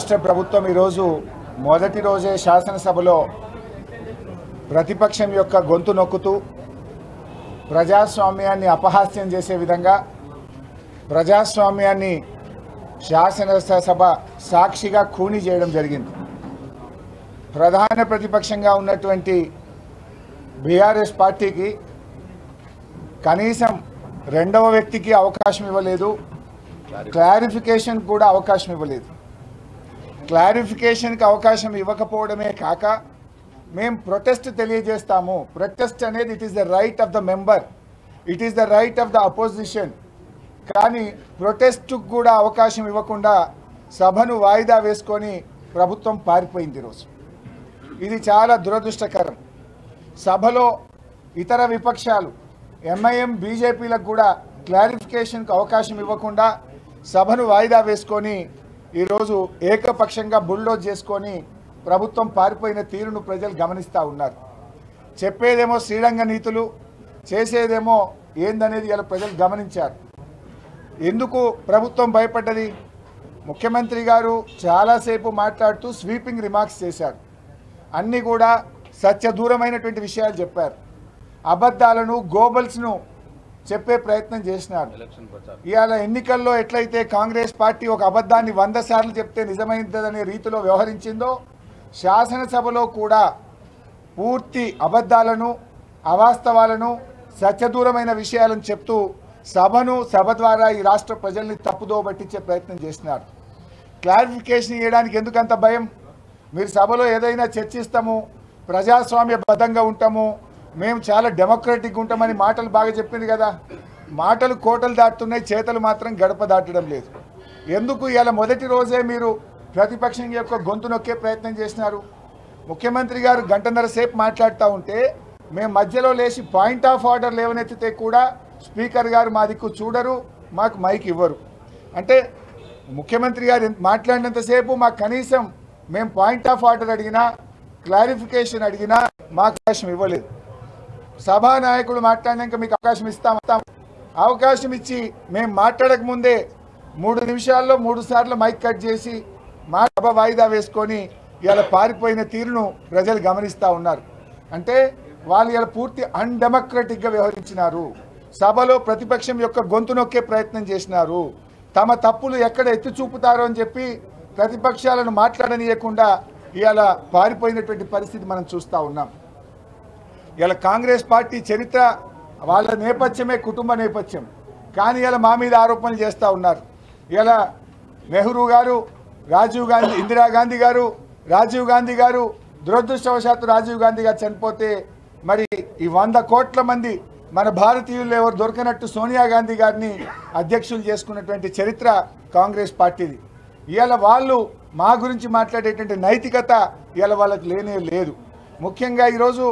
రాష్ట్ర ప్రభుత్వం ఈరోజు మొదటి రోజే శాసనసభలో ప్రతిపక్షం యొక్క గొంతు నొక్కుతూ ప్రజాస్వామ్యాన్ని అపహాస్యం చేసే విధంగా ప్రజాస్వామ్యాన్ని శాసనసభ సాక్షిగా ఖూనీ చేయడం జరిగింది. ప్రధాన ప్రతిపక్షంగా ఉన్నటువంటి బీఆర్ఎస్ పార్టీకి కనీసం రెండవ వ్యక్తికి అవకాశం ఇవ్వలేదు, క్లారిఫికేషన్ కూడా అవకాశం ఇవ్వలేదు. క్లారిఫికేషన్కి అవకాశం ఇవ్వకపోవడమే కాక మేము ప్రొటెస్ట్ తెలియజేస్తాము. ప్రొటెస్ట్ అనేది it is the right of the member, it is the right of the opposition. కానీ ప్రొటెస్ట్కు కూడా అవకాశం ఇవ్వకుండా సభను వాయిదా వేసుకొని ప్రభుత్వం పారిపోయింది. ఈరోజు ఇది చాలా దురదృష్టకరం. సభలో ఇతర విపక్షాలు ఎంఐఎం బీజేపీలకు కూడా క్లారిఫికేషన్కు అవకాశం ఇవ్వకుండా సభను వాయిదా వేసుకొని ఈరోజు ఏకపక్షంగా బుల్డోజ్ చేసుకొని ప్రభుత్వం పారిపోయిన తీరును ప్రజలు గమనిస్తూ ఉన్నారు. చెప్పేదేమో శ్రీరంగ నీతులు, చేసేదేమో ఏందనేది ఇలా ప్రజలు గమనించారు. ఎందుకు ప్రభుత్వం భయపడ్డది? ముఖ్యమంత్రి గారు చాలాసేపు మాట్లాడుతూ స్వీపింగ్ రిమార్క్స్ చేశారు. అన్నీ కూడా సత్యదూరమైనటువంటి విషయాలు చెప్పారు. అబద్ధాలను, గోబల్స్ను చెప్పే ప్రయత్నం చేసినారు. ఇవాళ ఎన్నికల్లో ఎట్లయితే కాంగ్రెస్ పార్టీ ఒక అబద్ధాన్ని 100 సార్లు చెప్తే నిజమైందనే రీతిలో వ్యవహరించిందో, శాసనసభలో కూడా పూర్తి అబద్ధాలను, అవాస్తవాలను, సత్యదూరమైన విషయాలను చెప్తూ సభ ద్వారా ఈ రాష్ట్ర ప్రజల్ని తప్పుదో పట్టించే ప్రయత్నం చేసినారు. క్లారిఫికేషన్ ఇవ్వడానికి ఎందుకంత భయం? మీరు సభలో ఏదైనా చర్చిస్తాము, ప్రజాస్వామ్యబద్ధంగా ఉంటాము, మేము చాలా డెమోక్రటిక్గా ఉంటామని మాటలు బాగా చెప్పింది కదా. మాటలు కోటలు దాటుతున్నాయి, చేతలు మాత్రం గడప దాటడం లేదు. ఎందుకు ఇలా మొదటి రోజే మీరు ప్రతిపక్షం యొక్క గొంతు నొక్కే ప్రయత్నం చేసినారు? ముఖ్యమంత్రి గారు గంటన్నర సేపు మాట్లాడుతూ ఉంటే మేము మధ్యలో లేచి పాయింట్ ఆఫ్ ఆర్డర్ లేవనెత్తితే కూడా స్పీకర్ గారు మా దిక్కు చూడరు, మాకు మైక్ ఇవ్వరు. అంటే ముఖ్యమంత్రి గారు మాట్లాడినంతసేపు మాకు కనీసం మేము పాయింట్ ఆఫ్ ఆర్డర్ అడిగినా, క్లారిఫికేషన్ అడిగినా మాకు అవకాశం ఇవ్వలేదు. సభానాయకుడు మాట్లాడినాక మీకు అవకాశం ఇస్తాం. అవకాశం ఇచ్చి మేము మాట్లాడక ముందే 3 నిమిషాల్లో 3 సార్లు మైక్ కట్ చేసి మా సభ వాయిదా వేసుకొని ఇలా పారిపోయిన తీరును ప్రజలు గమనిస్తూ ఉన్నారు. అంటే వాళ్ళు ఇలా పూర్తి అన్డెమోక్రటిక్గా వ్యవహరించినారు. సభలో ప్రతిపక్షం యొక్క గొంతు నొక్కే ప్రయత్నం చేసినారు. తమ తప్పులు ఎక్కడ ఎత్తి చూపుతారో అని చెప్పి ప్రతిపక్షాలను మాట్లాడనీయకుండా ఇలా పారిపోయినటువంటి పరిస్థితి మనం చూస్తూ ఉన్నాం. ఇలా కాంగ్రెస్ పార్టీ చరిత్ర, వాళ్ళ నేపథ్యమే కుటుంబ నేపథ్యం. కానీ ఇలా మా మీద ఆరోపణలు చేస్తూ ఉన్నారు. ఇలా నెహ్రూ గారు, రాజీవ్ గాంధీ, ఇందిరాగాంధీ గారు, రాజీవ్ గాంధీ గారు, దురదృష్టవశాత్తు రాజీవ్ గాంధీ గారు చనిపోతే మరి ఈ 100 కోట్ల మంది మన భారతీయులు ఎవరు దొరకనట్టు సోనియా గాంధీ గారిని అధ్యక్షులు చేసుకున్నటువంటి చరిత్ర కాంగ్రెస్ పార్టీది. ఇవాళ వాళ్ళు మా గురించి మాట్లాడేటువంటి నైతికత ఇవాళ వాళ్ళకి లేనే లేదు. ముఖ్యంగా ఈరోజు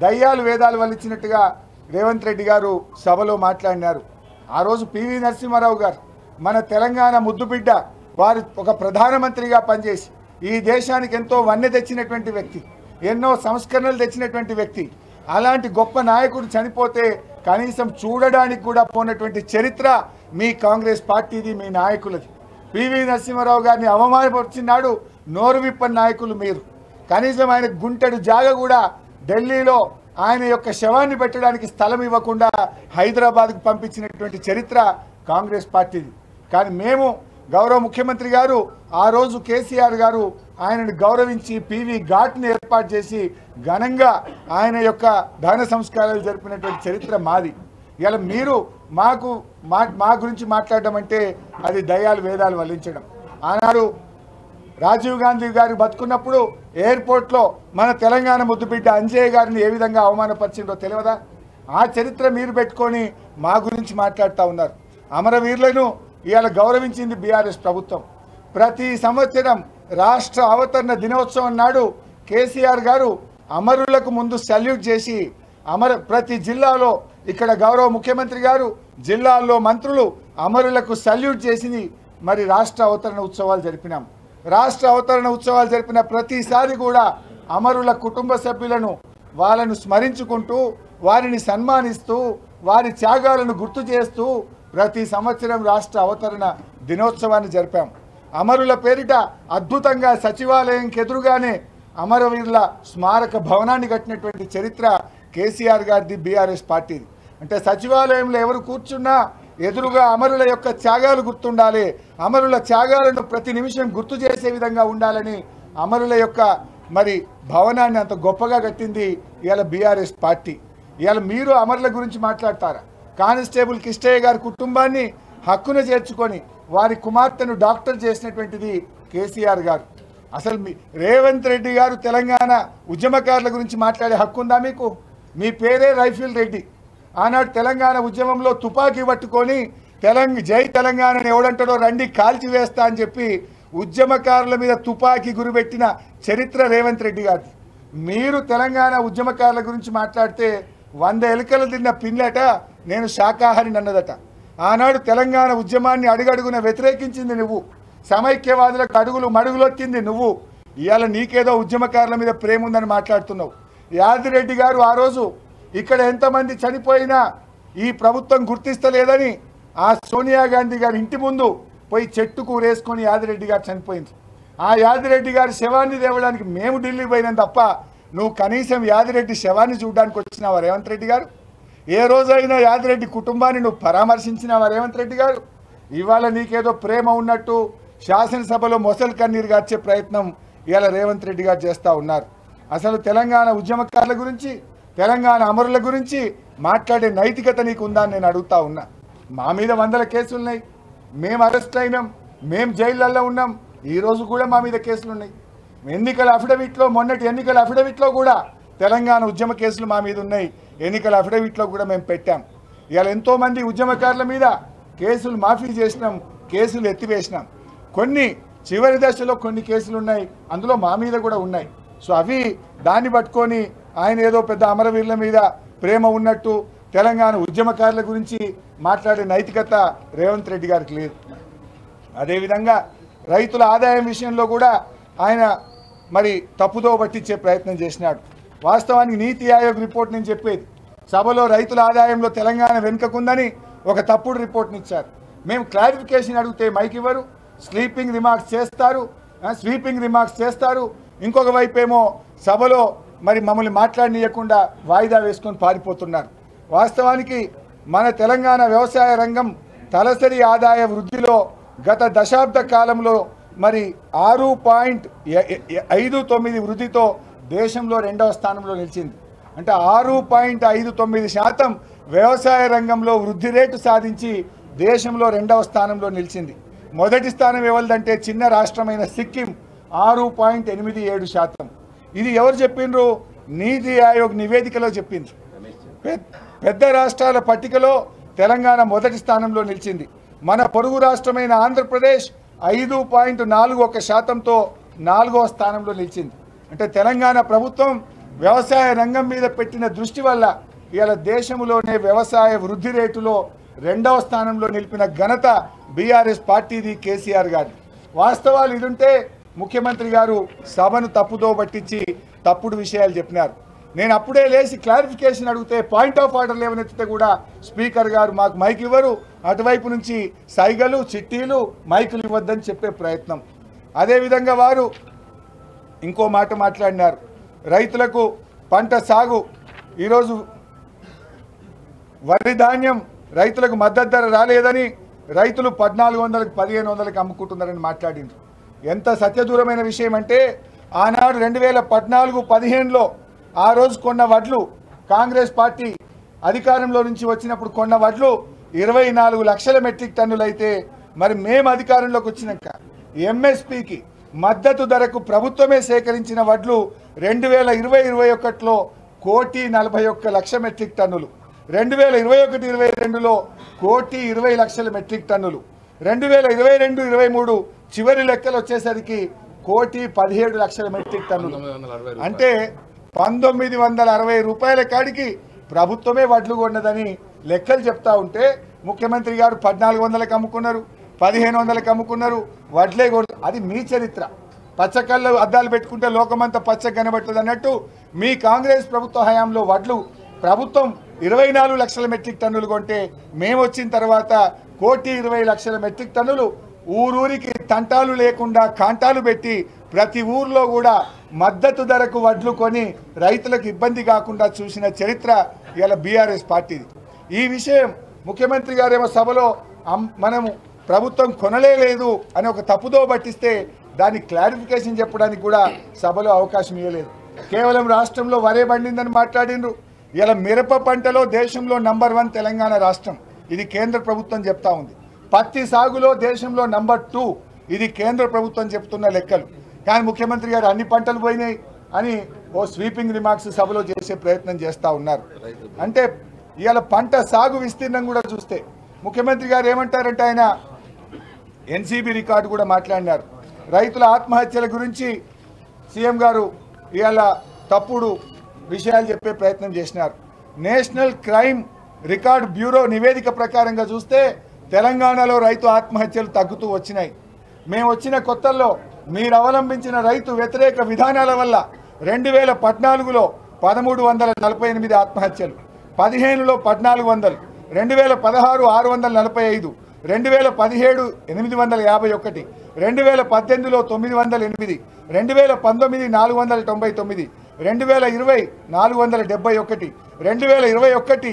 దయ్యాలు వేదాలు వల్లించినట్టుగా రేవంత్ రెడ్డి గారు సభలో మాట్లాడినారు. ఆ రోజు పివి నరసింహారావు గారు, మన తెలంగాణ ముద్దుబిడ్డ, వారు ఒక ప్రధానమంత్రిగా పనిచేసి ఈ దేశానికి ఎంతో వన్నె తెచ్చినటువంటి వ్యక్తి, ఎన్నో సంస్కరణలు తెచ్చినటువంటి వ్యక్తి, అలాంటి గొప్ప నాయకుడు చనిపోతే కనీసం చూడడానికి కూడా పోనటువంటి చరిత్ర మీ కాంగ్రెస్ పార్టీది, మీ నాయకులది. పివి నరసింహారావు గారిని అవమానపరిచినాడు నోరు విప్పని నాయకులు మీరు. కనీసం ఆయన గుంటెడు జాగ కూడా ఢిల్లీలో ఆయన యొక్క శవాన్ని పెట్టడానికి స్థలం ఇవ్వకుండా హైదరాబాద్కు పంపించినటువంటి చరిత్ర కాంగ్రెస్ పార్టీది. కానీ మేము, గౌరవ ముఖ్యమంత్రి గారు ఆ రోజు కేసీఆర్ గారు ఆయనను గౌరవించి పివి ఘాట్ని ఏర్పాటు చేసి ఘనంగా ఆయన యొక్క దహన సంస్కారాలు జరిపినటువంటి చరిత్ర మాది. ఇలా మీరు మా గురించి మాట్లాడడం అంటే అది దయ్యాలు వేదాలు వల్లించడం. ఆనాడు రాజీవ్ గాంధీ గారు బతుకున్నప్పుడు ఎయిర్పోర్ట్లో మన తెలంగాణ ముద్దుబిడ్డ అంజయ్య గారిని ఏ విధంగా అవమానపరిచిందో తెలియదా? ఆ చరిత్ర మీరు పెట్టుకొని మా గురించి మాట్లాడుతూ ఉన్నారు. అమరవీరులను ఇవాళ గౌరవించింది బీఆర్ఎస్ ప్రభుత్వం. ప్రతి సంవత్సరం రాష్ట్ర అవతరణ దినోత్సవం నాడు కేసీఆర్ గారు అమరులకు ముందు సల్యూట్ చేసి ప్రతి జిల్లాలో, ఇక్కడ గౌరవ ముఖ్యమంత్రి గారు, జిల్లాల్లో మంత్రులు అమరులకు సల్యూట్ చేసి మరి రాష్ట్ర అవతరణ ఉత్సవాలు జరిపినాం. రాష్ట్ర అవతరణ ఉత్సవాలు జరిపిన ప్రతిసారి కూడా అమరుల కుటుంబ సభ్యులను వాళ్ళను స్మరించుకుంటూ, వారిని సన్మానిస్తూ, వారి త్యాగాలను గుర్తు చేస్తూ ప్రతి సంవత్సరం రాష్ట్ర అవతరణ దినోత్సవాన్ని జరిపాం. అమరుల పేరిట అద్భుతంగా సచివాలయంకి ఎదురుగానే అమరవీరుల స్మారక భవనాన్ని కట్టినటువంటి చరిత్ర కేసీఆర్ గారిది, బీఆర్ఎస్ పార్టీది. అంటే సచివాలయంలో ఎవరు కూర్చున్నా ఎదురుగా అమరుల యొక్క త్యాగాలు గుర్తుండాలి, అమరుల త్యాగాలను ప్రతి నిమిషం గుర్తు చేసే విధంగా ఉండాలని అమరుల యొక్క మరి భవనాన్ని అంత గొప్పగా కట్టింది ఇవాళ బీఆర్ఎస్ పార్టీ. ఇవాళ మీరు అమరుల గురించి మాట్లాడతారా? కానిస్టేబుల్ కిష్టయ్య గారి కుటుంబాన్ని హక్కున చేర్చుకొని వారి కుమార్తెను డాక్టర్ చేసినటువంటిది కేసీఆర్ గారు. అసలు రేవంత్ రెడ్డి గారు తెలంగాణ ఉద్యమకారుల గురించి మాట్లాడే హక్కు ఉందా మీకు? మీ పేరే రైఫిల్ రెడ్డి. ఆనాడు తెలంగాణ ఉద్యమంలో తుపాకీ పట్టుకొని జై తెలంగాణని ఎవడంటాడో రండి కాల్చివేస్తా అని చెప్పి ఉద్యమకారుల మీద తుపాకీ గురిపెట్టిన చరిత్ర రేవంత్ రెడ్డి గారిది. మీరు తెలంగాణ ఉద్యమకారుల గురించి మాట్లాడితే 100 ఎలుకలు తిన్న పిల్లట నేను శాకాహారిని అన్నదట. ఆనాడు తెలంగాణ ఉద్యమాన్ని అడుగడుగున వ్యతిరేకించింది నువ్వు, సమైక్యవాదులకు అడుగులు మడుగులొత్తింది నువ్వు. ఇవాళ నీకేదో ఉద్యమకారుల మీద ప్రేమ ఉందని మాట్లాడుతున్నావు. యాదిరెడ్డి గారు ఆ రోజు ఇక్కడ ఎంతమంది చనిపోయినా ఈ ప్రభుత్వం గుర్తిస్తలేదని ఆ సోనియా గాంధీ గారి ఇంటి ముందు పోయి చెట్టు కూరేసుకొని యాదిరెడ్డి గారు చనిపోయింది. ఆ యాదిరెడ్డి గారి శవాన్ని తేవడానికి మేము ఢిల్లీ పోయినాం తప్ప నువ్వు కనీసం యాదిరెడ్డి శవాన్ని చూడడానికి వచ్చినావా రేవంత్ రెడ్డి గారు? ఏ రోజైనా యాదిరెడ్డి కుటుంబాన్ని నువ్వు పరామర్శించినావా రేవంత్ రెడ్డి గారు? ఇవాళ నీకేదో ప్రేమ ఉన్నట్టు శాసనసభలో మొసలు కన్నీరు గార్చే ప్రయత్నం ఇవాళ రేవంత్ రెడ్డి గారు చేస్తూ ఉన్నారు. అసలు తెలంగాణ ఉద్యమకారుల గురించి, తెలంగాణ అమరుల గురించి మాట్లాడే నైతికత నీకు ఉందా అని నేను అడుగుతా ఉన్నా. మా మీద 100 కేసులు ఉన్నాయి, మేము అరెస్ట్ అయినాం, మేము జైళ్ళల్లో ఉన్నాం, ఈరోజు కూడా మా మీద కేసులు ఉన్నాయి. ఎన్నికల అఫిడవిట్లో, మొన్నటి ఎన్నికల అఫిడవిట్లో కూడా తెలంగాణ ఉద్యమ కేసులు మా మీద ఉన్నాయి. ఎన్నికల అఫిడవిట్లో కూడా మేము పెట్టాం. ఇవాళ ఎంతోమంది ఉద్యమకారుల మీద కేసులు మాఫీ చేసినాం, కేసులు ఎత్తివేసినాం. కొన్ని చివరి దశలో కొన్ని కేసులు ఉన్నాయి, అందులో మా మీద కూడా ఉన్నాయి. సో అవి దాన్ని పట్టుకొని ఆయన ఏదో పెద్ద అమరవీరుల మీద ప్రేమ ఉన్నట్టు తెలంగాణ ఉద్యమకారుల గురించి మాట్లాడే నైతికత రేవంత్ రెడ్డి గారికి లేదు. అదేవిధంగా రైతుల ఆదాయం విషయంలో కూడా ఆయన మరి తప్పుదో పట్టించే ప్రయత్నం చేసినాడు. వాస్తవానికి నీతి ఆయోగ్ రిపోర్ట్ నేను చెప్పేది, సభలో రైతుల ఆదాయంలో తెలంగాణ వెనుకకుందని ఒక తప్పుడు రిపోర్ట్ని ఇచ్చారు. మేము క్లారిఫికేషన్ అడిగితే మైక్ ఇవ్వరు, స్వీపింగ్ రిమార్క్స్ చేస్తారు. ఇంకొక వైపు ఏమో సభలో మరి మమ్మల్ని మాట్లాడనీయకుండా వాయిదా వేసుకొని పారిపోతున్నారు. వాస్తవానికి మన తెలంగాణ వ్యవసాయ రంగం తలసరి ఆదాయ వృద్ధిలో గత దశాబ్ద కాలంలో మరి 6.59 వృద్ధితో దేశంలో 2వ స్థానంలో నిలిచింది. అంటే 6.59% వ్యవసాయ రంగంలో వృద్ధి రేటు సాధించి దేశంలో 2వ స్థానంలో నిలిచింది. మొదటి స్థానం ఎవరిదంటే చిన్న రాష్ట్రమైన సిక్కిం 6.87%. ఇది ఎవరు చెప్పిండ్రు? నీతి ఆయోగ్ నివేదికలో చెప్పింది. పెద్ద రాష్ట్రాల పట్టికలో తెలంగాణ మొదటి స్థానంలో నిలిచింది. మన పొరుగు రాష్ట్రమైన ఆంధ్రప్రదేశ్ 5.41%తో 4వ స్థానంలో నిలిచింది. అంటే తెలంగాణ ప్రభుత్వం వ్యవసాయ రంగం మీద పెట్టిన దృష్టి వల్ల ఇవాళ దేశంలోనే వ్యవసాయ వృద్ధి రేటులో 2వ స్థానంలో నిలిపిన ఘనత బీఆర్ఎస్ పార్టీది, కేసీఆర్ గారిది. వాస్తవాలు ఇదుంటే ముఖ్యమంత్రి గారు సభను తప్పుదో పట్టించి తప్పుడు విషయాలు చెప్పినారు. నేను అప్పుడే లేచి క్లారిఫికేషన్ అడిగితే పాయింట్ ఆఫ్ ఆర్డర్ లేవనెత్తితే కూడా స్పీకర్ గారు మాకు మైక్ ఇవ్వరు, అటువైపు నుంచి సైగలు, చిట్టీలు, మైకులు ఇవ్వద్దని చెప్పే ప్రయత్నం. అదేవిధంగా వారు ఇంకో మాట మాట్లాడినారు, రైతులకు పంట సాగు ఈరోజు వరి ధాన్యం రైతులకు మద్దతు ధర రాలేదని రైతులు 1400కి 1500కి అమ్ముకుంటున్నారని మాట్లాడిండ్రు. ఎంత సత్యదూరమైన విషయం అంటే ఆనాడు 2014-15లో ఆ రోజు కొన్న వడ్లు, కాంగ్రెస్ పార్టీ అధికారంలో నుంచి వచ్చినప్పుడు కొన్న వడ్లు 24 లక్షల మెట్రిక్ టన్నులు అయితే మరి మేము అధికారంలోకి వచ్చినాక ఎంఎస్పీకి మద్దతు ధరకు ప్రభుత్వమే సేకరించిన వడ్లు 2020-21లో 1,41,00,000 మెట్రిక్ టన్నులు, 2021-22లో 1,20,00,000 మెట్రిక్ టన్నులు, 2022-23 చివరి లెక్కలు వచ్చేసరికి 1,17,00,000 మెట్రిక్ టన్నులు. అంటే 1960 రూపాయల కాడికి ప్రభుత్వమే వడ్లు కొన్నదని లెక్కలు చెప్తా ఉంటే ముఖ్యమంత్రి గారు 1,400కి అమ్ముకున్నారు, 1,500కి అమ్ముకున్నారు, వడ్లే కొడు. అది మీ చరిత్ర. పచ్చకళ్ళు అద్దాలు పెట్టుకుంటే లోకమంతా పచ్చ కనబడుతుంది అన్నట్టు మీ కాంగ్రెస్ ప్రభుత్వ హయాంలో వడ్లు ప్రభుత్వం 24 లక్షల మెట్రిక్ టన్నులు కొంటే మేము వచ్చిన తర్వాత 1,20,00,000 మెట్రిక్ టన్నులు ఊరూరికి తంటాలు లేకుండా కాంటాలు పెట్టి ప్రతి ఊర్లో కూడా మద్దతు ధరకు వడ్లు కొని రైతులకు ఇబ్బంది కాకుండా చూసిన చరిత్ర ఇలా బీఆర్ఎస్ పార్టీది. ఈ విషయం ముఖ్యమంత్రి గారేమో సభలో మనము ప్రభుత్వం కొనలేదు అని ఒక తప్పుదో పట్టిస్తే దాన్ని క్లారిఫికేషన్ చెప్పడానికి కూడా సభలో అవకాశం ఇవ్వలేదు. కేవలం రాష్ట్రంలో వరే పండిందని మాట్లాడిండ్రు. ఇలా మిరప పంటలో దేశంలో నంబర్ 1 తెలంగాణ రాష్ట్రం, ఇది కేంద్ర ప్రభుత్వం చెప్తా ఉంది. పత్తి సాగులో దేశంలో నంబర్ 2, ఇది కేంద్ర ప్రభుత్వం చెప్తున్న లెక్కలు. కానీ ముఖ్యమంత్రి గారు అన్ని పంటలు పోయినాయి అని ఓ స్వీపింగ్ రిమార్క్స్ సభలో చేసే ప్రయత్నం చేస్తూ ఉన్నారు. అంటే ఇవాళ పంట సాగు విస్తీర్ణం కూడా చూస్తే ముఖ్యమంత్రి గారు ఏమంటారంటే ఆయన ఎన్సీబీ రికార్డు కూడా మాట్లాడినారు. రైతుల ఆత్మహత్యల గురించి సీఎం గారు ఇవాళ తప్పుడు విషయాలు చెప్పే ప్రయత్నం చేసినారు. నేషనల్ క్రైమ్ రికార్డ్ బ్యూరో నివేదిక ప్రకారంగా చూస్తే తెలంగాణలో రైతు ఆత్మహత్యలు తగ్గుతూ వచ్చినాయి. మేము వచ్చిన కొత్తల్లో మీరు అవలంబించిన రైతు వ్యతిరేక విధానాల వల్ల 2014లో 1348 ఆత్మహత్యలు, 15లో 1400, 2016 645, 2017 851, 2018లో 908, 2019 499, 2020 471, 2021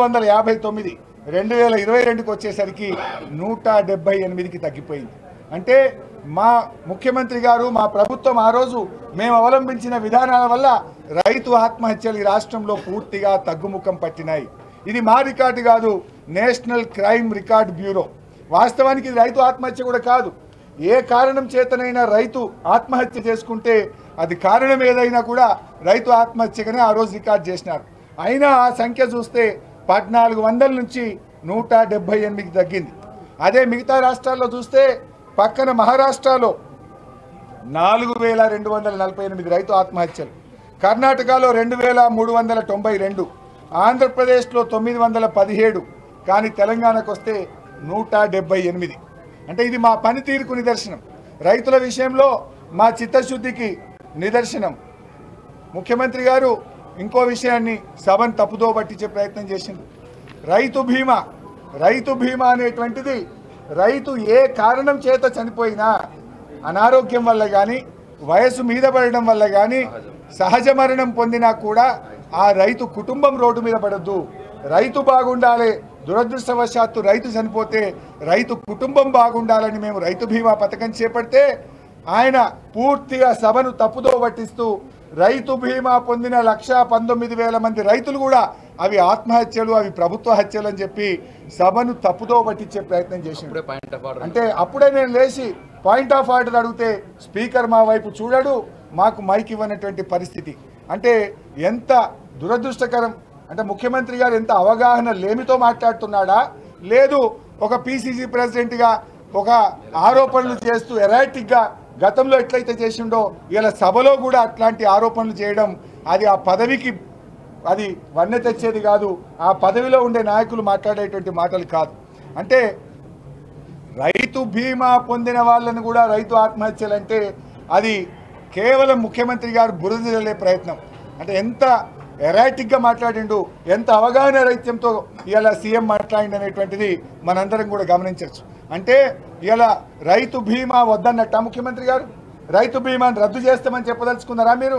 359, 2022కి వచ్చేసరికి 178కి తగ్గిపోయింది. అంటే మా ముఖ్యమంత్రి గారు మా ప్రభుత్వం ఆ రోజు మేము అవలంబించిన విధానాల వల్ల రైతు ఆత్మహత్యలు ఈ రాష్ట్రంలో పూర్తిగా తగ్గుముఖం పట్టినాయి. ఇది మా రికార్డు కాదు, నేషనల్ క్రైమ్ రికార్డ్ బ్యూరో. వాస్తవానికి ఇది రైతు ఆత్మహత్య కూడా కాదు. ఏ కారణం చేతనైనా రైతు ఆత్మహత్య చేసుకుంటే అది కారణం ఏదైనా కూడా రైతు ఆత్మహత్యగానే ఆ రోజు రికార్డ్ చేసినారు. అయినా ఆ సంఖ్య చూస్తే 1400 నుంచి 178కి తగ్గింది. అదే మిగతా రాష్ట్రాల్లో చూస్తే పక్కన మహారాష్ట్రలో 4248 రైతు ఆత్మహత్యలు, కర్ణాటకలో 2392, ఆంధ్రప్రదేశ్లో 917, కానీ తెలంగాణకు వస్తే 178. అంటే ఇది మా పనితీరుకు నిదర్శనం, రైతుల విషయంలో మా చిత్తశుద్ధికి నిదర్శనం. ముఖ్యమంత్రి గారు ఇంకో విషయాన్ని సభను తప్పుదో పట్టించే ప్రయత్నం చేసింది. రైతు బీమా అనేటువంటిది రైతు ఏ కారణం చేత చనిపోయినా, అనారోగ్యం వల్ల కానీ వయసు మీద పడడం వల్ల కానీ సహజ మరణం పొందినా కూడా ఆ రైతు కుటుంబం రోడ్డు మీద పడద్దు. రైతు బాగుండాలి, దురదృష్టవశాత్తు రైతు చనిపోతే రైతు కుటుంబం బాగుండాలని మేము రైతు బీమా పథకం చేపడితే ఆయన పూర్తిగా సభను తప్పుదో పట్టిస్తూ రైతు బీమా పొందిన 119,000 మంది రైతులు కూడా అవి ఆత్మహత్యలు, అవి ప్రభుత్వ హత్యలు అని చెప్పి సభను తప్పుదో పట్టించే ప్రయత్నం చేసిండు. అంటే అప్పుడే నేను లేచి పాయింట్ ఆఫ్ ఆర్డర్ అడిగితే స్పీకర్ మా వైపు చూడడు, మాకు మైక్ ఇవ్వనటువంటి పరిస్థితి. అంటే ఎంత దురదృష్టకరం. అంటే ముఖ్యమంత్రి గారు ఎంత అవగాహన లేమితో మాట్లాడుతున్నాడా, లేదు ఒక పిసిసి ప్రెసిడెంట్గా ఒక ఆరోపణలు చేస్తూ ఎరాటిక్గా గతంలో ఎట్లయితే చేసిండో ఇలా సభలో కూడా అట్లాంటి ఆరోపణలు చేయడం అది ఆ పదవికి అది వన్నె తెచ్చేది కాదు, ఆ పదవిలో ఉండే నాయకులు మాట్లాడేటువంటి మాటలు కాదు. అంటే రైతు బీమా పొందిన వాళ్ళని కూడా రైతు ఆత్మహత్యలు అంటే అది కేవలం ముఖ్యమంత్రి గారు బురద జల్లే ప్రయత్నం. అంటే ఎంత ఎరాటిక్గా మాట్లాడిండు, ఎంత అవగాహన రైత్యంతో ఇలా సీఎం మాట్లాడిండు అనేటువంటిది మనందరం కూడా గమనించవచ్చు. అంటే ఇలా రైతు బీమా వద్దన్నట్ట ముఖ్యమంత్రి గారు రైతు బీమాను రద్దు చేస్తామని చెప్పదలుచుకున్నారా మీరు?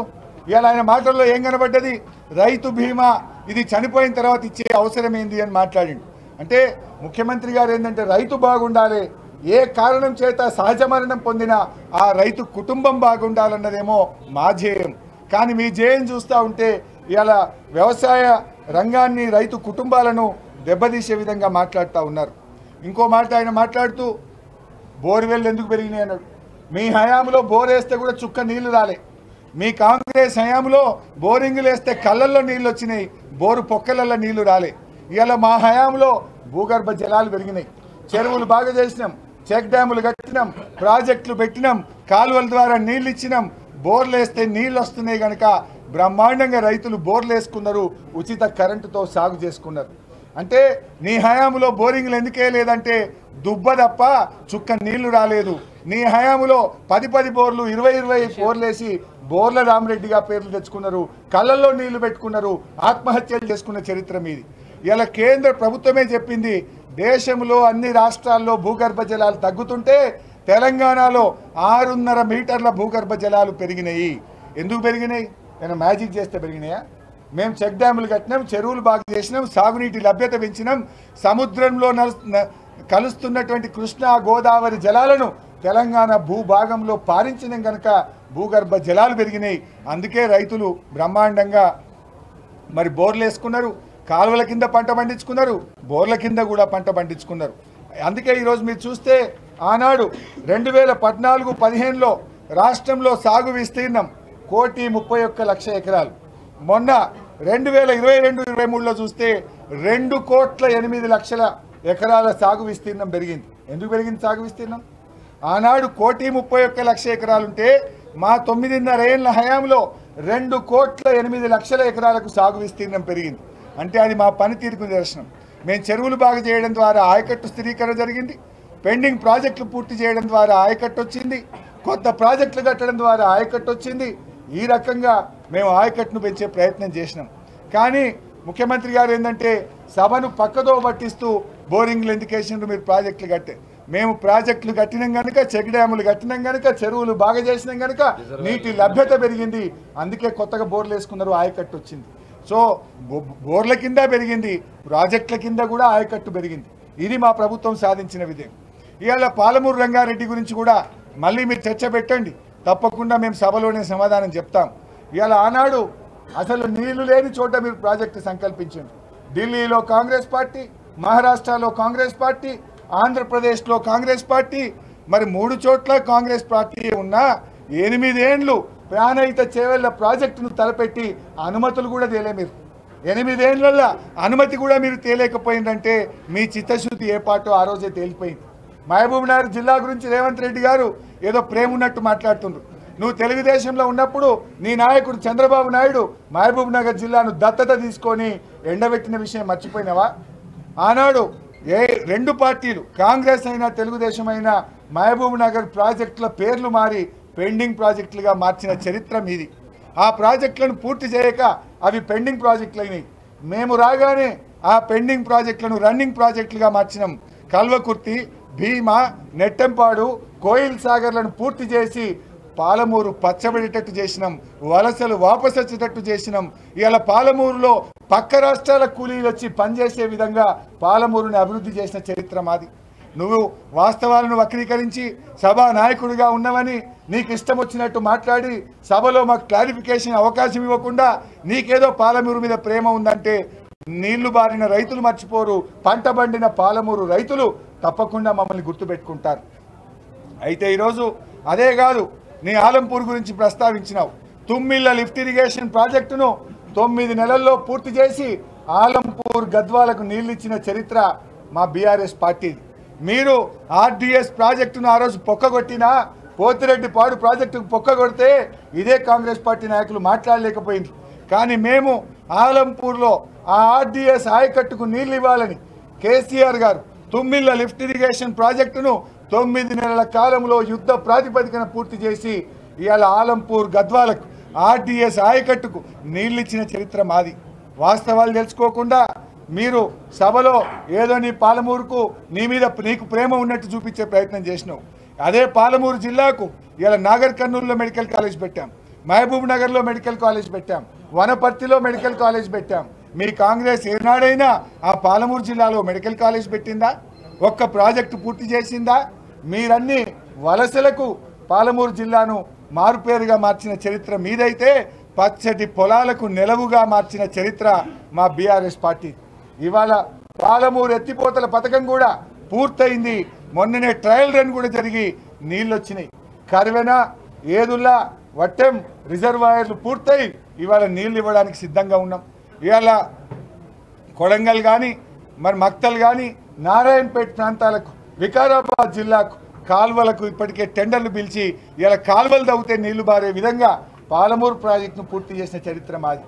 ఇలా ఆయన మాటల్లో ఏం కనబడ్డది? రైతు బీమా ఇది చనిపోయిన తర్వాత ఇచ్చే అవసరం ఏంది అని మాట్లాడిండు. అంటే ముఖ్యమంత్రి గారు ఏంటంటే రైతు బాగుండాలి, ఏ కారణం చేత సహజ మరణం పొందిన ఆ రైతు కుటుంబం బాగుండాలన్నదేమో మా ధ్యేయం. కానీ మీ ధ్యేయం చూస్తూ ఉంటే ఇలా వ్యవసాయ రంగాన్ని, రైతు కుటుంబాలను దెబ్బతీసే విధంగా మాట్లాడుతూ ఉన్నారు. ఇంకో మాట ఆయన మాట్లాడుతూ బోర్వెల్ ఎందుకు పెరిగినాయి అన్నాడు. మీ హయాంలో బోర్ వేస్తే కూడా చుక్క నీళ్లు రాలే. మీ కాంగ్రెస్ హయాంలో బోరింగ్లు వేస్తే కళ్ళల్లో నీళ్ళు వచ్చినాయి, బోరు పొక్కలల్లో నీళ్లు రాలే. ఇలా మా హయాంలో భూగర్భ జలాలు పెరిగినాయి, చెరువులు బాగా చేసినాం, చెక్ డ్యాములు కట్టినాం, ప్రాజెక్టులు పెట్టినాం, కాలువల ద్వారా నీళ్ళు ఇచ్చినాం, బోర్లు వేస్తే నీళ్ళు వస్తున్నాయి కనుక బ్రహ్మాండంగా రైతులు బోర్లు వేసుకున్నారు, ఉచిత కరెంటుతో సాగు చేసుకున్నారు. అంటే నీ హయాంలో బోరింగ్లు ఎందుకు వేయలేదంటే దుబ్బ తప్ప చుక్క నీళ్లు రాలేదు. నీ హయాంలో 10 బోర్లు 20 బోర్లు వేసి బోర్ల రామరెడ్డిగా పేర్లు తెచ్చుకున్నారు, కళ్ళల్లో నీళ్లు పెట్టుకున్నారు, ఆత్మహత్యలు చేసుకున్న చరిత్ర మీది. ఇలా కేంద్ర ప్రభుత్వమే చెప్పింది దేశంలో అన్ని రాష్ట్రాల్లో భూగర్భ జలాలు తగ్గుతుంటే తెలంగాణలో 6.5 మీటర్ల భూగర్భ జలాలు పెరిగినాయి. ఎందుకు పెరిగినాయి? నేను మ్యాజిక్ చేస్తే పెరిగినాయా? మేము చెక్ డ్యాములు కట్టినాం, చెరువులు బాగా చేసినాం, సాగునీటి లభ్యత పెంచినాం, సముద్రంలో కలుస్తున్నటువంటి కృష్ణా గోదావరి జలాలను తెలంగాణ భూభాగంలో పారించినాం కనుక భూగర్భ జలాలు పెరిగినాయి. అందుకే రైతులు బ్రహ్మాండంగా మరి బోర్లు వేసుకున్నారు, కాలువల కింద పంట పండించుకున్నారు, బోర్ల కింద కూడా పంట పండించుకున్నారు. అందుకే ఈరోజు మీరు చూస్తే ఆనాడు 2014-15లో రాష్ట్రంలో సాగు విస్తీర్ణం 1,31,00,000 ఎకరాలు. మొన్న 2022-23లో చూస్తే 2,08,00,000 ఎకరాల సాగు విస్తీర్ణం పెరిగింది. ఎందుకు పెరిగింది సాగు విస్తీర్ణం? ఆనాడు 1,31,00,000 ఎకరాలు ఉంటే మా 9.5 ఏళ్ల హయాంలో 2,08,00,000 ఎకరాలకు సాగు విస్తీర్ణం పెరిగింది. అంటే అది మా పనితీరుకు నిదర్శనం. మేము చెరువులు బాగు చేయడం ద్వారా ఆయకట్టు స్థిరీకరణ జరిగింది, పెండింగ్ ప్రాజెక్టులు పూర్తి చేయడం ద్వారా ఆయకట్టు వచ్చింది, కొత్త ప్రాజెక్టులు కట్టడం ద్వారా ఆయకట్టు వచ్చింది. ఈ రకంగా మేము ఆయకట్టును పెంచే ప్రయత్నం చేసినాం. కానీ ముఖ్యమంత్రి గారు ఏంటంటే సభను పక్కదో పట్టిస్తూ బోరింగ్లు ఎందుకు వేసినారు, మీరు ప్రాజెక్టులు కట్టే. మేము ప్రాజెక్టులు కట్టినాం కనుక, చెక్ డ్యాములు కట్టినాం కనుక, చెరువులు బాగా చేసినాం కనుక నీటి లభ్యత పెరిగింది. అందుకే కొత్తగా బోర్లు వేసుకున్నారు, ఆయకట్టు వచ్చింది. సో బోర్ల కింద పెరిగింది, ప్రాజెక్టుల కింద కూడా ఆయకట్టు పెరిగింది. ఇది మా ప్రభుత్వం సాధించిన విజయం. ఇవాళ పాలమూరు రంగారెడ్డి గురించి కూడా మళ్ళీ మీరు చర్చ పెట్టండి, తప్పకుండా మేము సభలోనే సమాధానం చెప్తాం. ఇవాళ ఆనాడు అసలు నీళ్లు లేని చోట మీరు ప్రాజెక్టు సంకల్పించండి. ఢిల్లీలో కాంగ్రెస్ పార్టీ, మహారాష్ట్రలో కాంగ్రెస్ పార్టీ, ఆంధ్రప్రదేశ్లో కాంగ్రెస్ పార్టీ, మరి 3 చోట్ల కాంగ్రెస్ పార్టీ ఉన్నా 8 ఏళ్ళు ప్రాణహిత చేవెళ్ల ప్రాజెక్టును తలపెట్టి అనుమతులు కూడా తేలే. మీరు 8 ఏళ్లలో అనుమతి కూడా మీరు తేలేకపోయిందంటే మీ చిత్తశుద్ధి ఏ పాటో ఆ రోజే తేలిపోయింది. మహబూబ్ నగర్ జిల్లా గురించి రేవంత్ రెడ్డి గారు ఏదో ప్రేమ ఉన్నట్టు మాట్లాడుతుండ్రు. నువ్వు తెలుగుదేశంలో ఉన్నప్పుడు నీ నాయకుడు చంద్రబాబు నాయుడు మహబూబ్ నగర్ జిల్లాను దత్తత తీసుకొని ఎండబెట్టిన విషయం మర్చిపోయినావా? ఆనాడు 2 పార్టీలు, కాంగ్రెస్ అయినా తెలుగుదేశం అయినా, మహబూబ్ నగర్ ప్రాజెక్టుల పేర్లు మారి పెండింగ్ ప్రాజెక్టులుగా మార్చిన చరిత్ర మీది. ఆ ప్రాజెక్టులను పూర్తి చేయక అవి పెండింగ్ ప్రాజెక్టులు అయినాయి. మేము రాగానే ఆ పెండింగ్ ప్రాజెక్టులను రన్నింగ్ ప్రాజెక్టులుగా మార్చినాం. కల్వకుర్తి, భీమా, నెట్టెంపాడు, కోయిల్ సాగర్లను పూర్తి చేసి పాలమూరు పచ్చబడేటట్టు చేసినాం, వలసలు వాపసు వచ్చేటట్టు చేసినాం. ఇవాళ పాలమూరులో పక్క రాష్ట్రాల కూలీలు వచ్చి పనిచేసే విధంగా పాలమూరుని అభివృద్ధి చేసిన చరిత్ర మాది. నువ్వు వాస్తవాలను వక్రీకరించి సభా నాయకుడిగా ఉన్నవని నీకు ఇష్టం వచ్చినట్టు మాట్లాడి సభలో మాకు క్లారిఫికేషన్ అవకాశం ఇవ్వకుండా నీకేదో పాలమూరు మీద ప్రేమ ఉందంటే నీళ్లు బారిన రైతులు మర్చిపోరు, పంట పండిన పాలమూరు రైతులు తప్పకుండా మమ్మల్ని గుర్తుపెట్టుకుంటారు. అయితే ఈరోజు అదే కాదు, నీ ఆలంపూర్ గురించి ప్రస్తావించినావు. తుమ్మిళ్ళ లిఫ్ట్ ఇరిగేషన్ ప్రాజెక్టును 9 నెలల్లో పూర్తి చేసి ఆలంపూర్ గద్వాలకు నీళ్ళిచ్చిన చరిత్ర మా బీఆర్ఎస్ పార్టీది. మీరు ఆర్డీఎస్ ప్రాజెక్టును ఆ రోజు పొక్కగొట్టినా, పోతిరెడ్డి పాడు ప్రాజెక్టుకు పొక్కగొడితే ఇదే కాంగ్రెస్ పార్టీ నాయకులు మాట్లాడలేకపోయింది. కానీ మేము ఆలంపూర్లో ఆ ఆర్డీఎస్ ఆయకట్టుకు నీళ్ళు ఇవ్వాలని కేసీఆర్ గారు తుమ్మిళ్ళ లిఫ్ట్ ఇరిగేషన్ ప్రాజెక్టును 9 నెలల కాలంలో యుద్ధ ప్రాతిపదికన పూర్తి చేసి ఇవాళ ఆలంపూర్ గద్వాలకు ఆర్డీఎస్ ఆయకట్టుకు నీళ్ళిచ్చిన చరిత్ర మాది. వాస్తవాలు తెలుసుకోకుండా మీరు సభలో ఏదో నీ పాలమూరుకు నీ మీద నీకు ప్రేమ ఉన్నట్టు చూపించే ప్రయత్నం చేసినావు. అదే పాలమూరు జిల్లాకు ఇలా నాగర్ కర్నూలులో మెడికల్ కాలేజ్ పెట్టాం, మహబూబ్ నగర్లో మెడికల్ కాలేజ్ పెట్టాం, వనపర్తిలో మెడికల్ కాలేజ్ పెట్టాం. మీ కాంగ్రెస్ ఏనాడైనా ఆ పాలమూరు జిల్లాలో మెడికల్ కాలేజ్ పెట్టిందా? ఒక్క ప్రాజెక్టు పూర్తి చేసిందా? మీరన్నీ వలసలకు పాలమూరు జిల్లాను మారుపేరుగా మార్చిన చరిత్ర మీదైతే పచ్చటి పొలాలకు నెలవుగా మార్చిన చరిత్ర మా బీఆర్ఎస్ పార్టీ. ఇవాళ పాలమూరు ఎత్తిపోతల పథకం కూడా పూర్తయింది. మొన్ననే ట్రయల్ రన్ కూడా జరిగి నీళ్ళు వచ్చినాయి. కర్వెన, ఏదుల్లా, వట్టెం రిజర్వాయర్లు పూర్తయి ఇవాళ నీళ్ళు ఇవ్వడానికి సిద్ధంగా ఉన్నాం. ఇవాళ కొడంగల్ కానీ, మరి మక్తల్ కానీ, నారాయణపేట ప్రాంతాలకు, వికారాబాద్ జిల్లాకు కాల్వలకు ఇప్పటికే టెండర్లు పిలిచి ఇలా కాల్వలు తవ్వితే నీళ్లు బారే విధంగా పాలమూరు ప్రాజెక్టును పూర్తి చేసిన చరిత్ర మాది.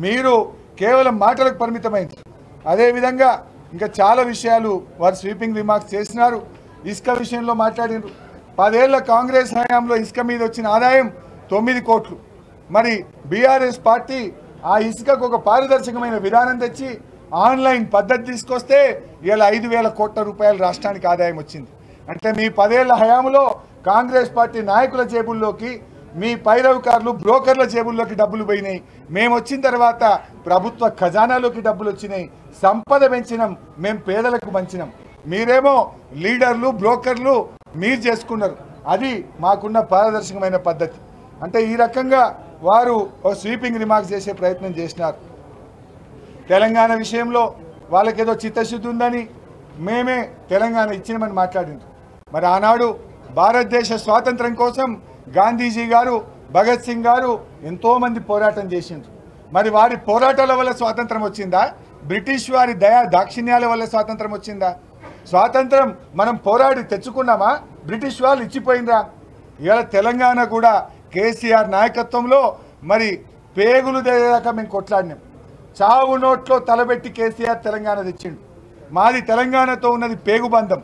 మీరు కేవలం మాటలకు పరిమితమైంది. అదేవిధంగా ఇంకా చాలా విషయాలు వారు స్వీపింగ్ రిమార్క్స్ చేసినారు. ఇసుక విషయంలో మాట్లాడినారు. 10 ఏళ్ల కాంగ్రెస్ హయాంలో ఇసుక మీద వచ్చిన ఆదాయం 9 కోట్లు. మరి బీఆర్ఎస్ పార్టీ ఆ ఇసుకకు ఒక పారదర్శకమైన విధానం తెచ్చి ఆన్లైన్ పద్ధతి తీసుకొస్తే ఇలా 5,000 కోట్ల రూపాయలు రాష్ట్రానికి ఆదాయం వచ్చింది. అంటే మీ 10 ఏళ్ల హయాంలో కాంగ్రెస్ పార్టీ నాయకుల జేబుల్లోకి, మీ పైరవికారులు బ్రోకర్ల జేబుల్లోకి డబ్బులు పోయినాయి. మేము వచ్చిన తర్వాత ప్రభుత్వ ఖజానాలోకి డబ్బులు వచ్చినాయి. సంపద పెంచినాం, మేము పేదలకు పంచినాం. మీరేమో లీడర్లు బ్రోకర్లు మీరు చేసుకున్నారు. అది మాకున్న పారదర్శకమైన పద్ధతి. అంటే ఈ రకంగా వారు స్వీపింగ్ రిమార్క్స్ చేసే ప్రయత్నం చేసినారు. తెలంగాణ విషయంలో వాళ్ళకేదో చిత్తశుద్ధి ఉందని మేమే తెలంగాణ ఇచ్చినామని మాట్లాడిండ్రు. మరి ఆనాడు భారతదేశ స్వాతంత్రం కోసం గాంధీజీ గారు, భగత్ సింగ్ గారు ఎంతోమంది పోరాటం చేసిండ్రు. మరి వారి పోరాటాల వల్ల స్వాతంత్రం వచ్చిందా? బ్రిటిష్ వారి దాక్షిణ్యాల వల్ల స్వాతంత్రం వచ్చిందా? స్వాతంత్రం మనం పోరాడి తెచ్చుకున్నామా? బ్రిటిష్ వాళ్ళు ఇచ్చిపోయిందా? ఇవాళ తెలంగాణ కూడా కేసీఆర్ నాయకత్వంలో మరి పేగులు దేదాకా మేము కొట్లాడినాం. చావు నోట్లో తలబెట్టి కేసీఆర్ తెలంగాణ తెచ్చిండు. మాది తెలంగాణతో ఉన్నది పేగుబంధం.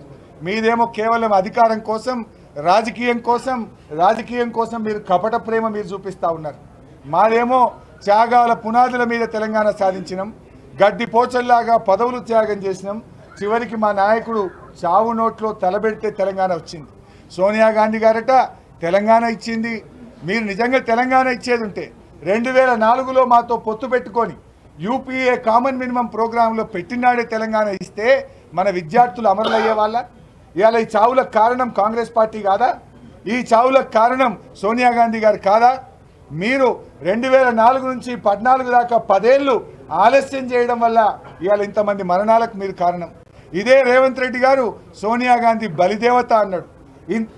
మీదేమో కేవలం అధికారం కోసం, రాజకీయం కోసం మీరు కపట ప్రేమ మీరు చూపిస్తూ ఉన్నారు. మాదేమో త్యాగాల పునాదుల మీద తెలంగాణ సాధించినాం. గడ్డి పోచల్లాగా పదవులు త్యాగం చేసినాం. చివరికి మా నాయకుడు చావు నోట్లో తలబెడితే తెలంగాణ వచ్చింది. సోనియా గాంధీ గారట తెలంగాణ ఇచ్చింది. మీరు నిజంగా తెలంగాణ ఇచ్చేది ఉంటే 2004లో మాతో పొత్తు పెట్టుకొని యూపీఏ కామన్ మినిమం ప్రోగ్రాంలో పెట్టినాడే తెలంగాణ ఇస్తే మన విద్యార్థులు అమరులయ్యే వాళ్ళ. ఇవాళ ఈ చావులకు కారణం కాంగ్రెస్ పార్టీ కాదా? ఈ చావులకు కారణం సోనియా గాంధీ గారు కాదా? మీరు 2004 నుంచి 14 దాకా 10 ఏళ్ళు ఆలస్యం చేయడం వల్ల ఇవాళ ఇంతమంది మరణాలకు మీరు కారణం. ఇదే రేవంత్ రెడ్డి గారు సోనియా గాంధీ బలిదేవత అన్నాడు.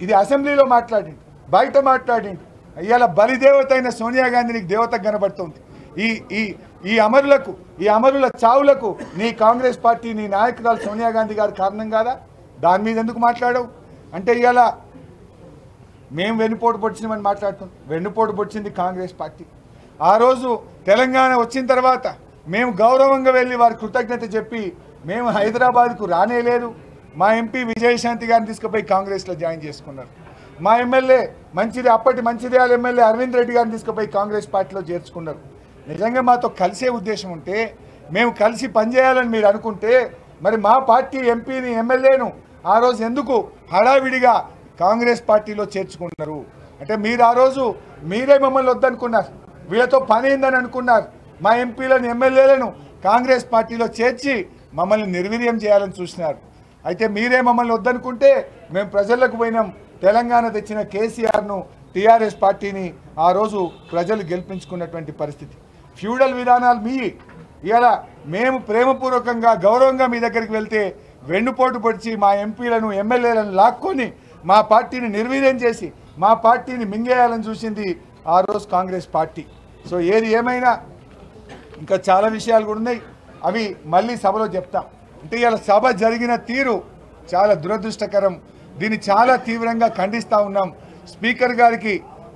ఇది అసెంబ్లీలో మాట్లాడిండు, బయట మాట్లాడిండు. ఇవాళ బలిదేవత అయిన సోనియా గాంధీ నీకు దేవత కనబడుతుంది. ఈ అమరుల చావులకు నీ కాంగ్రెస్ పార్టీ, నీ నాయకురాలు సోనియా గాంధీ గారు కారణం కాదా? దాని మీద ఎందుకు మాట్లాడవు? అంటే ఇవాళ మేము వెన్నుపోటు పొడిచినామని మాట్లాడుతున్నాం. వెన్నుపోటు పొడిచింది కాంగ్రెస్ పార్టీ. ఆ రోజు తెలంగాణ వచ్చిన తర్వాత మేము గౌరవంగా వెళ్ళి వారి కృతజ్ఞత చెప్పి మేము హైదరాబాద్కు రానేలేదు. మా ఎంపీ విజయశాంతి గారిని తీసుకుపోయి కాంగ్రెస్లో జాయిన్ చేసుకున్నారు. మా ఎమ్మెల్యే అప్పటి మంచిర్యాల ఎమ్మెల్యే అరవింద్ రెడ్డి గారిని తీసుకుపోయి కాంగ్రెస్ పార్టీలో చేర్చుకున్నారు. నిజంగా మాతో కలిసే ఉద్దేశం ఉంటే, మేము కలిసి పనిచేయాలని మీరు అనుకుంటే, మరి మా పార్టీ ఎంపీని ఎమ్మెల్యేను ఆ రోజు ఎందుకు హడావిడిగా కాంగ్రెస్ పార్టీలో చేర్చుకున్నారు? అంటే మీరు ఆ రోజు మీరే మమ్మల్ని వద్దనుకున్నారు, వీళ్ళతో పని అయిందని అనుకున్నారు. మా ఎంపీలను ఎమ్మెల్యేలను కాంగ్రెస్ పార్టీలో చేర్చి మమ్మల్ని నిర్వీర్యం చేయాలని చూసినారు. అయితే మీరే మమ్మల్ని వద్దనుకుంటే మేము ప్రజలకు పోయినాం. తెలంగాణ తెచ్చిన కేసీఆర్ను, టీఆర్ఎస్ పార్టీని ఆ రోజు ప్రజలు గెలిపించుకున్నటువంటి పరిస్థితి. ఫ్యూడల్ విధానాలు మీ ఇలా మేము ప్రేమపూర్వకంగా గౌరవంగా మీ దగ్గరికి వెళ్తే వెన్నుపోటు పొడిచి మా ఎంపీలను ఎమ్మెల్యేలను లాక్కొని మా పార్టీని నిర్వీర్యం చేసి మా పార్టీని మింగేయాలని చూసింది ఆ రోజు కాంగ్రెస్ పార్టీ. సో ఏది ఏమైనా ఇంకా చాలా విషయాలు కూడా ఉన్నాయి, అవి మళ్ళీ సభలో చెప్తాం. అంటే ఇలా సభ జరిగిన తీరు చాలా దురదృష్టకరం. దీన్ని చాలా తీవ్రంగా ఖండిస్తూ ఉన్నాం. స్పీకర్ గారికి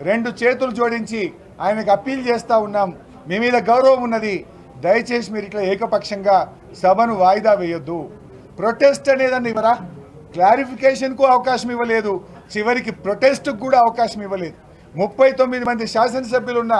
2 చేతులు జోడించి ఆయనకు అప్పీల్ చేస్తూ ఉన్నాం. మీ మీద గౌరవం ఉన్నది, దయచేసి మీరు ఇట్లా ఏకపక్షంగా సభను వాయిదా వేయొద్దు. ప్రొటెస్ట్ అనేదాన్ని ఇవ్వరా? క్లారిఫికేషన్కు అవకాశం ఇవ్వలేదు, చివరికి ప్రొటెస్ట్కు కూడా అవకాశం ఇవ్వలేదు. 39 మంది శాసనసభ్యులు ఉన్న